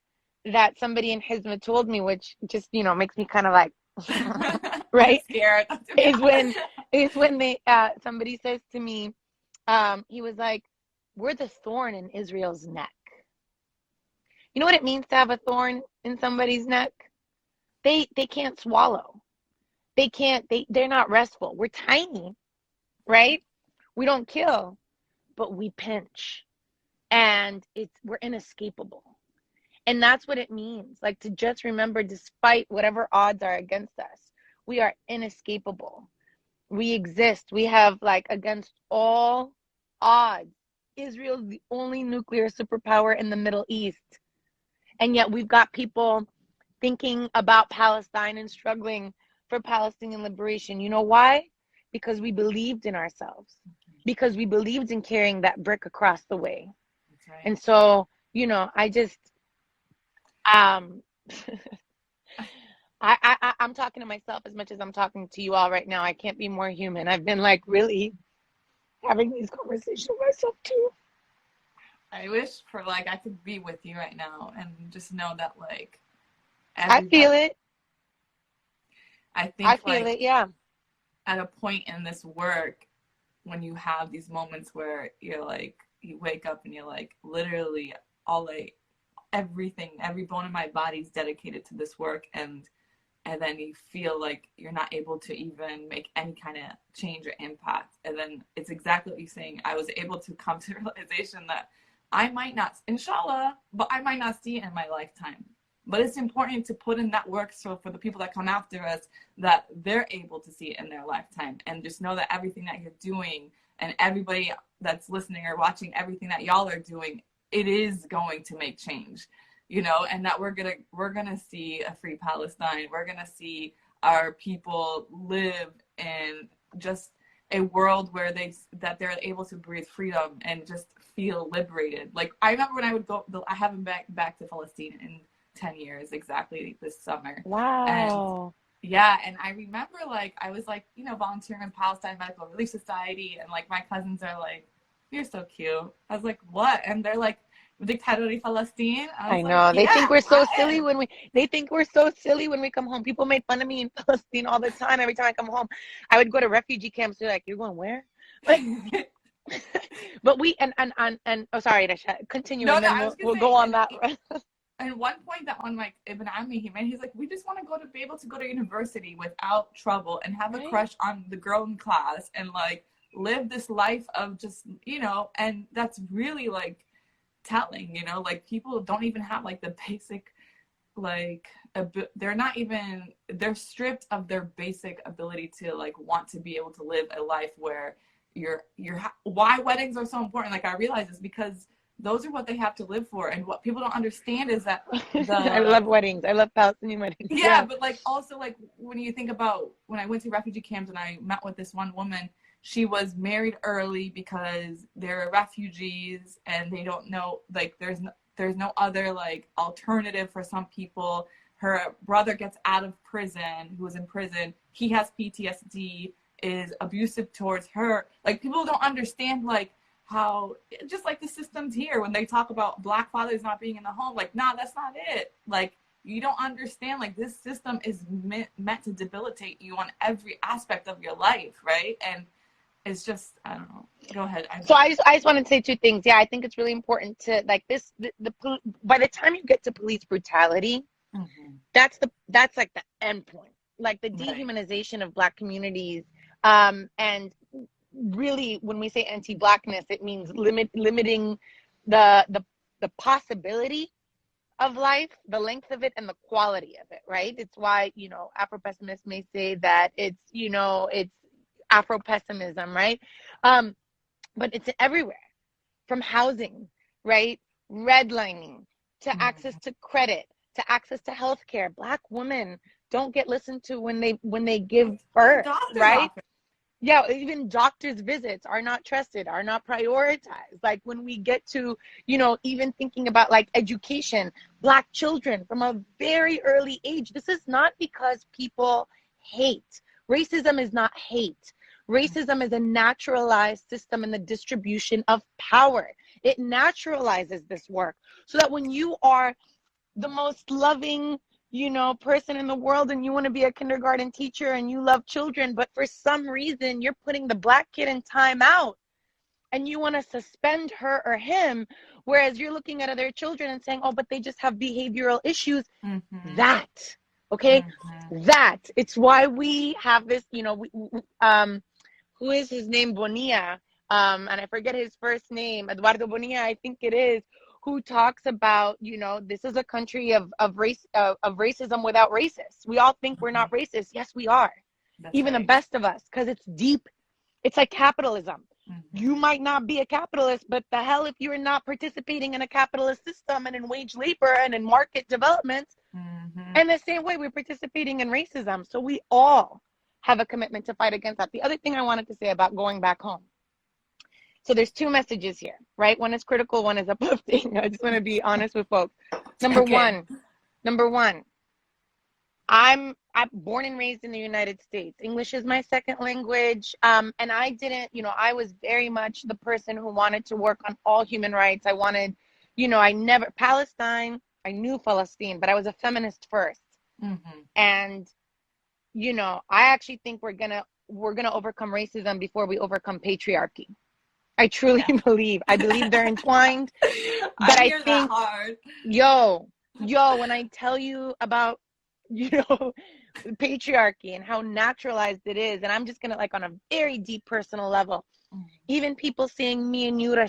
that somebody in Hizma told me, which just, makes me kind of like, right? Scared. is when they, somebody says to me, he was like, we're the thorn in Israel's neck. You know what it means to have a thorn in somebody's neck? They can't swallow. They're not restful. We're tiny, right? We don't kill, but we pinch. And we're inescapable. And that's what it means. Like, to just remember, despite whatever odds are against us, we are inescapable. We exist. We have, like, against all odds, Israel's the only nuclear superpower in the Middle East. And yet we've got people thinking about Palestine and struggling for Palestinian liberation. You know why? Because we believed in ourselves. Because we believed in carrying that brick across the way. That's right. And so, I just, I'm talking to myself as much as I'm talking to you all right now. I can't be more human. I've been like really having these conversations with myself too. I wish for like I could be with you right now and just know that like I feel it. I think I feel it, yeah. At a point in this work when you have these moments where you're like you wake up and you're like literally everything, every bone in my body is dedicated to this work, and then you feel like you're not able to even make any kind of change or impact. And then it's exactly what you're saying. I was able to come to the realization that I might not, inshallah, but I might not see it in my lifetime. But it's important to put in that work so for the people that come after us, that they're able to see it in their lifetime. And just know that everything that you're doing and everybody that's listening or watching, everything that y'all are doing, it is going to make change, and that we're gonna see a free Palestine. We're gonna see our people live in just a world where they're able to breathe freedom and just feel liberated. Like I remember when I would go, I haven't been back to Palestine in 10 years exactly this summer. Wow. And I remember like I was like volunteering with Palestine Medical Relief Society, and like my cousins are like, "You're so cute." I was like, "What?" And they're like, "Dictatori Palestine." I know. Like, they think we're so silly when we come home. People made fun of me in Palestine all the time. Every time I come home, I would go to refugee camps. They're like, "You're going where?" Like, but we and oh, sorry, Rasha, continue. No, and then we'll go on that. And one point that on like Ibn Ami, he's like, we just want to be able to go to university without trouble and have a crush on the girl in class and like live this life of just and that's really like telling, like people don't even have like the basic like they're stripped of their basic ability to like want to be able to live a life where why weddings are so important. Like I realize this because those are what they have to live for, and what people don't understand is that I love weddings. I love Palestinian weddings. Yeah, but like also like when you think about when I went to refugee camps and I met with this one woman, she was married early because they're refugees and they don't know like there's no other like alternative for some people. Her brother gets out of prison, who was in prison. He has PTSD, is abusive towards her. Like people don't understand like how just like the systems here when they talk about black fathers not being in the home, like nah, that's not it. Like you don't understand like this system is meant to debilitate you on every aspect of your life, right? And it's just I don't know. Go ahead. So I just want to say two things. Yeah, I think it's really important to like this. By the time you get to police brutality, that's like the end point. Like the dehumanization of Black communities, and really when we say anti-Blackness, it means limiting the possibility of life, the length of it, and the quality of it. Right? It's why Afro-pessimists may say that it's Afro-pessimism, right? But it's everywhere, from housing, right? Redlining, to access to credit, to access to healthcare. Black women don't get listened to when they give birth, right? Yeah, even doctors' visits are not trusted, are not prioritized. Like when we get to, even thinking about like education, Black children from a very early age. This is not because people hate. Racism is not hate. Racism is a naturalized system in the distribution of power. It naturalizes this work so that when you are the most loving, person in the world, and you want to be a kindergarten teacher and you love children, but for some reason you're putting the Black kid in timeout and you want to suspend her or him, whereas you're looking at other children and saying, oh, but they just have behavioral issues. That, okay? That, it's why we have this, who is his name? Bonilla, and I forget his first name, Eduardo Bonilla, I think it is, who talks about, this is a country of racism without racists. We all think we're not racist. Yes, we are. That's Even right. the best of us, because it's deep. It's like capitalism. You might not be a capitalist, but the hell if you're not participating in a capitalist system and in wage labor and in market development. And the same way we're participating in racism. So we all have a commitment to fight against that. The other thing I wanted to say about going back home. So there's two messages here, right? One is critical, one is uplifting. I just want to be honest with folks. Number one, I'm born and raised in the United States. English is my second language. And I didn't, I was very much the person who wanted to work on all human rights. I wanted, Palestine, I knew Palestine, but I was a feminist first. And, I actually think we're gonna overcome racism before we overcome patriarchy. I truly believe. I believe they're entwined. But I think that hard. Yo, when I tell you about, patriarchy and how naturalized it is, and I'm just gonna on a very deep personal level, even people seeing me and Noura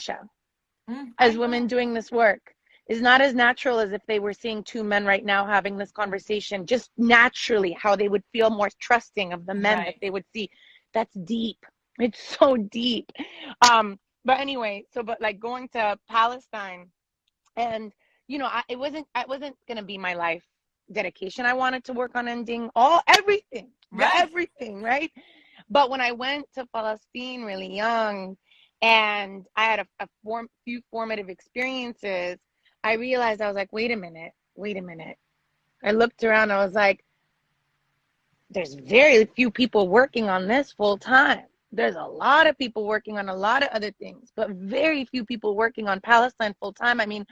as women doing this work is not as natural as if they were seeing two men right now having this conversation, just naturally how they would feel more trusting of the men that they would see. That's deep. It's so deep. But anyway, but going to Palestine, and it wasn't gonna be my life dedication. I wanted to work on ending everything, right? But when I went to Palestine really young, and I had a few formative experiences, I realized, I was like, wait a minute. I looked around, I was like, there's very few people working on this full time. There's a lot of people working on a lot of other things, but very few people working on Palestine full time. I mean,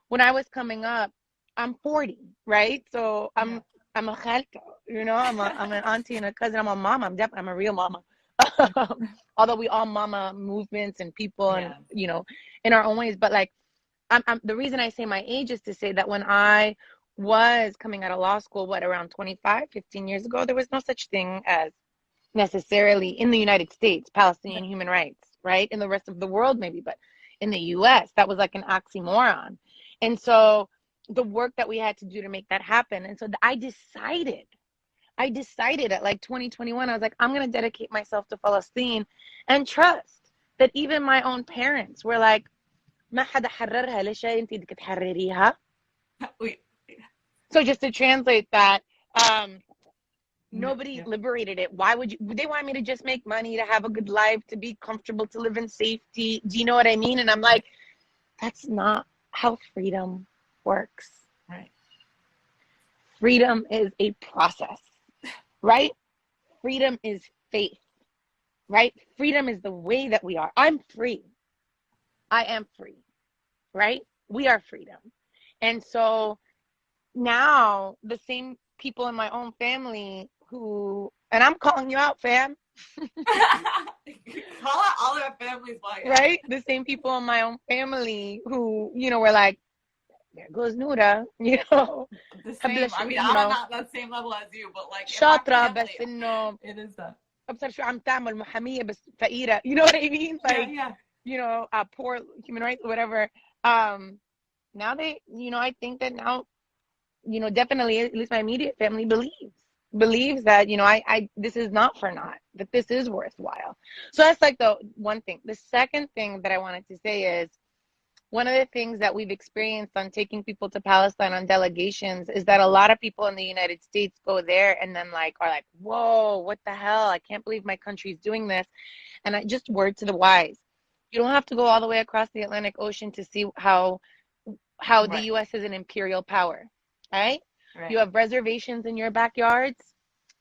when I was coming up, I'm 40, right? So I'm a khalta, I'm an auntie and a cousin. I'm a mama. I'm a real mama. Although we all mama movements and people and, in our own ways. But I'm the reason I say my age is to say that when I was coming out of law school, around 15 years ago, there was no such thing as necessarily in the United States, Palestinian human rights, right? In the rest of the world, maybe, but in the US, that was like an oxymoron. And so the work that we had to do to make that happen. And so I decided at 2021, I was like, I'm going to dedicate myself to Palestine and trust that even my own parents were like, ما حدا حررها ليش انت بدك تحرريها. So just to translate that, nobody liberated it. Why would you? They want me to just make money, to have a good life, to be comfortable, to live in safety. Do you know what I mean? And I'm like, that's not how freedom works. Right. Freedom is a process, right? Freedom is faith, right? Freedom is the way that we are. I'm free. I am free, right? We are freedom. And so now the same people in my own family who, and I'm calling you out, fam. Call out all our families, right? The same people in my own family who, were like, there goes Noura, The same. I mean, I'm not that same level as you, but شاطرة بس إنه it is that. أبصر شو عم تعمل محامية بس فقيرة. You know what I mean? Poor human rights, whatever. Now they, I think that now, definitely at least my immediate family believes that, this is not for naught, that this is worthwhile. So that's the one thing. The second thing that I wanted to say is, one of the things that we've experienced on taking people to Palestine on delegations is that a lot of people in the United States go there and then are like, whoa, what the hell? I can't believe my country's doing this. And just word to the wise. You don't have to go all the way across the Atlantic Ocean to see how the U.S. is an imperial power, right? You have reservations in your backyards.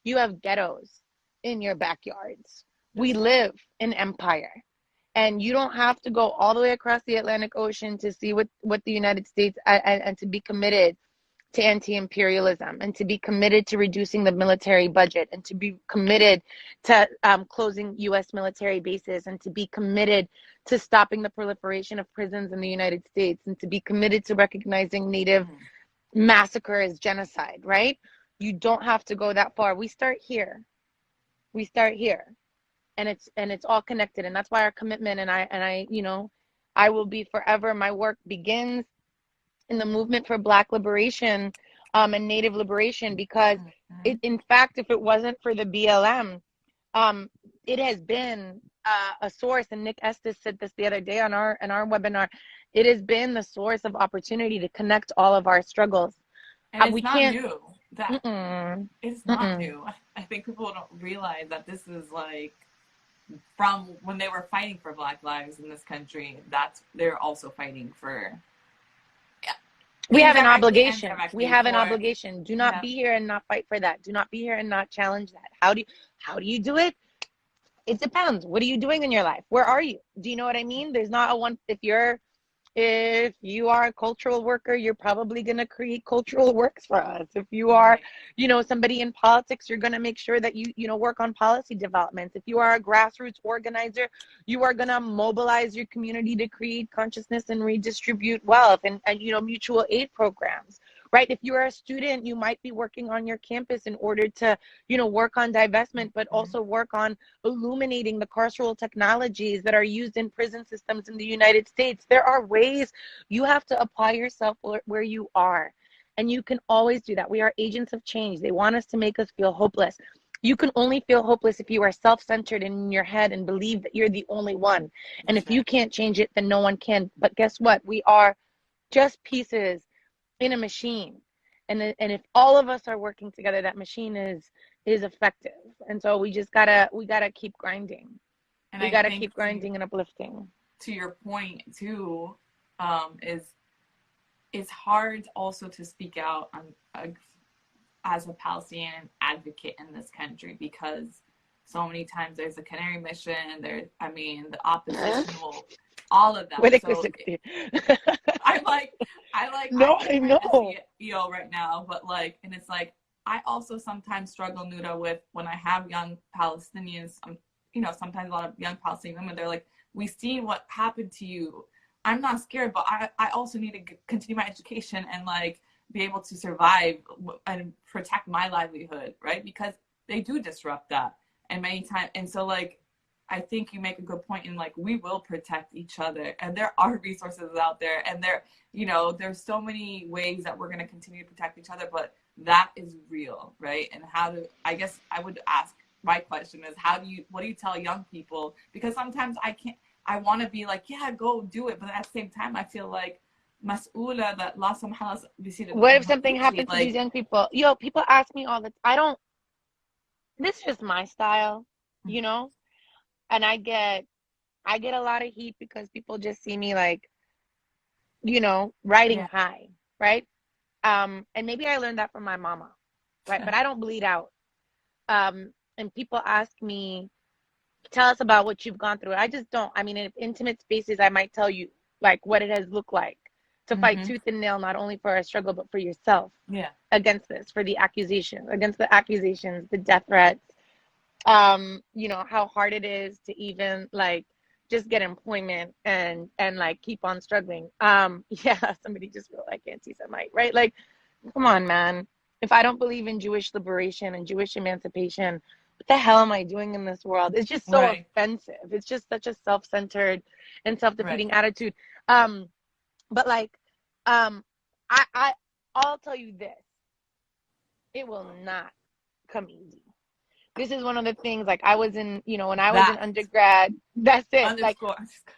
You have ghettos in your backyards. We live in empire. And you don't have to go all the way across the Atlantic Ocean to see what the United States and to be committed to anti-imperialism and to be committed to reducing the military budget and to be committed to closing U.S. military bases and to be committed to stopping the proliferation of prisons in the United States and to be committed to recognizing Native massacre as genocide, right? You don't have to go that far. We start here. And it's all connected, and that's why our commitment and I I will be forever. My work begins in the movement for Black liberation and Native liberation, because in fact, if it wasn't for the BLM, it has been a source, and Nick Estes said this the other day on our webinar. It has been the source of opportunity to connect all of our struggles. And it's we not can't, new. It's not new. I think people don't realize that this is like from when they were fighting for Black lives in this country. They're also fighting for. We have an obligation. Do not be here and not fight for that. Do not be here and not challenge that. How do you do it? It depends. What are you doing in your life? Where are you? Do you know what I mean? There's not a one. If you are a cultural worker, you're probably going to create cultural works for us. If you are, somebody in politics, you're going to make sure that you work on policy developments. If you are a grassroots organizer, you are going to mobilize your community to create consciousness and redistribute wealth and mutual aid programs, right? If you're a student, you might be working on your campus in order to, work on divestment, but also work on illuminating the carceral technologies that are used in prison systems in the United States. There are ways. You have to apply yourself where you are, and you can always do that. We are agents of change. They want us to make us feel hopeless. You can only feel hopeless if you are self-centered in your head and believe that you're the only one. And if you can't change it, then no one can. But guess what? We are just pieces in a machine. And if all of us are working together, that machine is effective. And so we gotta keep grinding. And we gotta keep grinding and uplifting. To your point too, it's hard also to speak out as a Palestinian advocate in this country, because so many times there's a canary mission. The opposition will, all of that. I know. Right now, but and it's I also sometimes struggle, Noura, with when I have young Palestinians. Sometimes a lot of young Palestinian women, they're like, "We see what happened to you. I'm not scared, but I also need to continue my education and be able to survive and protect my livelihood, right? Because they do disrupt that, and many times, and so I think you make a good point in we will protect each other, and there are resources out there, and there's so many ways that we're going to continue to protect each other, but that is real, right? And I guess I would ask, my question is, what do you tell young people? Because sometimes I want to be yeah, go do it, but at the same time I feel mas'ula that la samhala. What if something happens to these young people? People ask me all the time. This is just my style, and I get a lot of heat because people just see me riding high, right? And maybe I learned that from my mama, right? But I don't bleed out. And people ask me, tell us about what you've gone through. I just don't. In intimate spaces, I might tell you what it has looked like to fight tooth and nail, not only for our struggle, but for yourself. Yeah. Against this, for the accusations, the death threats. How hard it is to even just get employment and keep on struggling. Somebody just wrote anti-Semite, right? Come on, man. If I don't believe in Jewish liberation and Jewish emancipation, what the hell am I doing in this world? It's just so offensive. It's just such a self-centered and self-defeating attitude. But I'll tell you this. It will not come easy. This is one of the things, I was in, when I was in undergrad, that's it.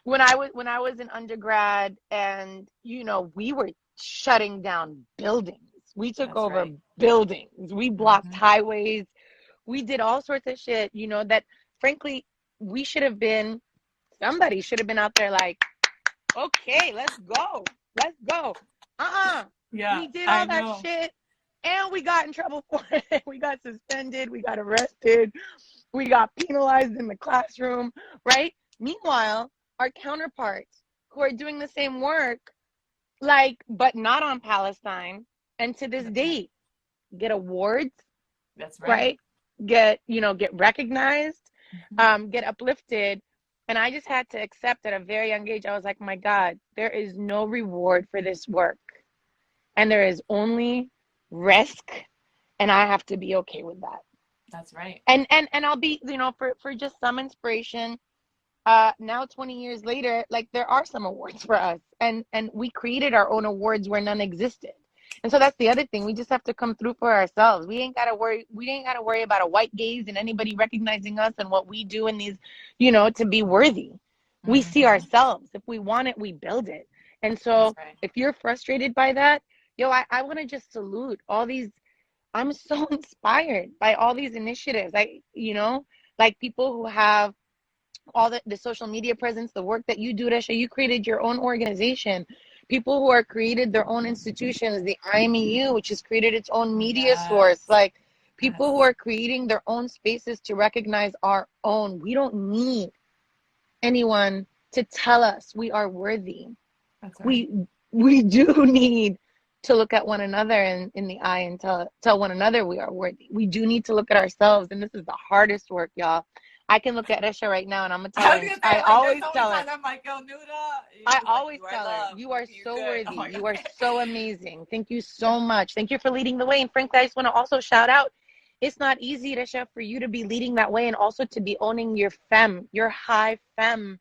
When I was in undergrad, and, we were shutting down buildings. We took over buildings. We blocked highways. We did all sorts of shit, that frankly, somebody should have been out there okay, let's go. Yeah, we did all that shit. And we got in trouble for it. We got suspended. We got arrested. We got penalized in the classroom, right? Meanwhile, our counterparts who are doing the same work, like, but not on Palestine, and to this date, get awards, That's right? Get recognized, get uplifted. And I just had to accept at a very young age, I was like, my God, there is no reward for this work. And there is only risk. And I have to be okay with that. That's right. And I'll be, for just some inspiration, now 20 years later, like there are some awards for us. And we created our own awards where none existed. And so that's the other thing. We just have to come through for ourselves. We ain't gotta worry about a white gaze and anybody recognizing us and what we do in these, to be worthy. We see ourselves. If we want it, we build it. And so if you're frustrated by that, I want to just salute all these. I'm so inspired by all these initiatives. Like people who have all the social media presence, the work that you do, Resha. You created your own organization. People who are created their own institutions, the IMEU, which has created its own media source, like people who are creating their own spaces to recognize our own. We don't need anyone to tell us we are worthy. That's right. We do need to look at one another in the eye and tell one another we are worthy. We do need to look at ourselves, and this is the hardest work, y'all. I can look at Resha right now and I'm gonna tell her. I always tell her. I'm like, yo, Noura. I always tell her, you are so worthy. You are so amazing. Thank you so much. Thank you for leading the way. And frankly, I just want to also shout out, it's not easy, Resha, for you to be leading that way and also to be owning your high femme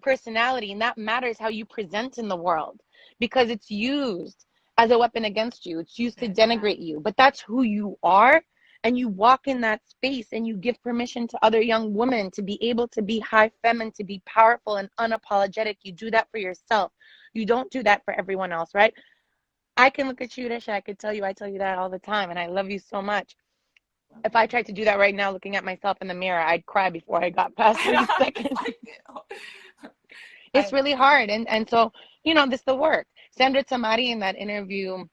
personality. And that matters how you present in the world, because it's used as a weapon against you. It's used to denigrate you. But that's who you are. And you walk in that space and you give permission to other young women to be able to be high feminine, to be powerful and unapologetic. You do that for yourself. You don't do that for everyone else, right? I can look at you, Resha. I could tell you, I tell you that all the time. And I love you so much. If I tried to do that right now, looking at myself in the mirror, I'd cry before I got past 3 seconds. It's really hard. And so, this is the work. Sandra Tamari in that interview,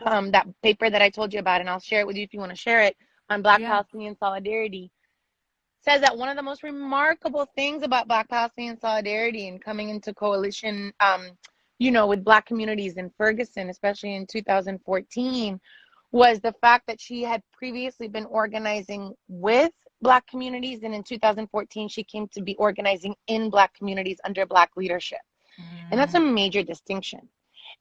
that paper that I told you about, and I'll share it with you if you want to share it, on Black Palestinian solidarity, says that one of the most remarkable things about Black Palestinian solidarity and coming into coalition, with Black communities in Ferguson, especially in 2014, was the fact that she had previously been organizing with Black communities, and in 2014 she came to be organizing in Black communities under Black leadership. And that's a major distinction.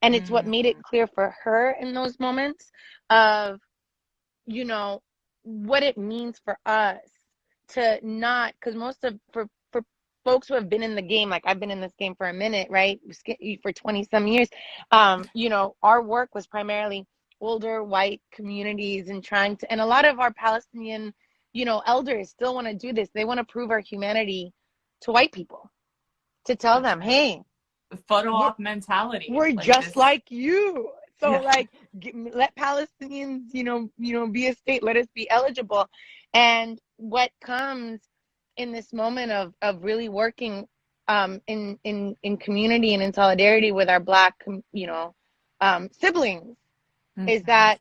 And it's what made it clear for her in those moments of, what it means for us to not, because for folks who have been in the game, like I've been in this game for a minute, right? For 20 some years, our work was primarily older white communities and and a lot of our Palestinian, elders still want to do this. They want to prove our humanity to white people, to tell them, hey, photo op mentality. We're like just this. Like you. So let Palestinians, be a state. Let us be eligible. And what comes in this moment of really working in community and in solidarity with our Black, siblings, is that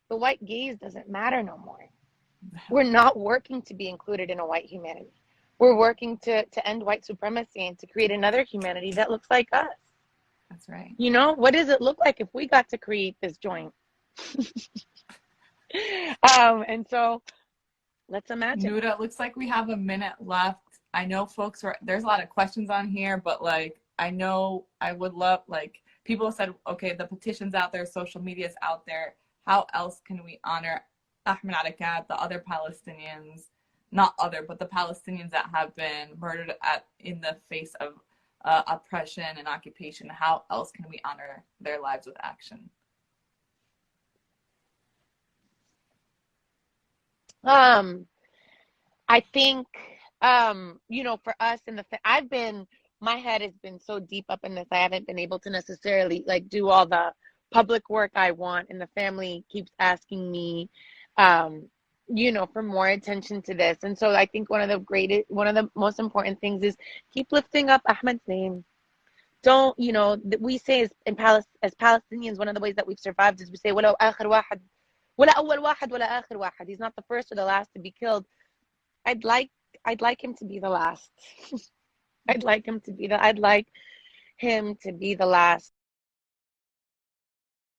the white gaze doesn't matter no more. We're not working to be included in a white humanity. We're working to end white supremacy and to create another humanity that looks like us. That's right. What does it look like if we got to create this joint? And so let's imagine. Noura, it looks like we have a minute left. I know there's a lot of questions on here, but I know I would love, people said, okay, the petition's out there, social media's out there. How else can we honor Ahmed Erakat, the other Palestinians, but the Palestinians that have been murdered in the face of oppression and occupation? How else can we honor their lives with action? I think, for us my head has been so deep up in this, I haven't been able to necessarily do all the public work I want. And the family keeps asking me, for more attention to this. And so I think one of the most important things is keep lifting up Ahmed's name. Don't, we say as Palestinians, one of the ways that we've survived is we say, وَلَوْ آخِرْ وَاحَدْ وَلَا أَوَّلْ وَاحَدْ وَلَا آخِرْ وَاحَدْ. He's not the first or the last to be killed. I'd like I'd like him to be the last. I'd like him to be the last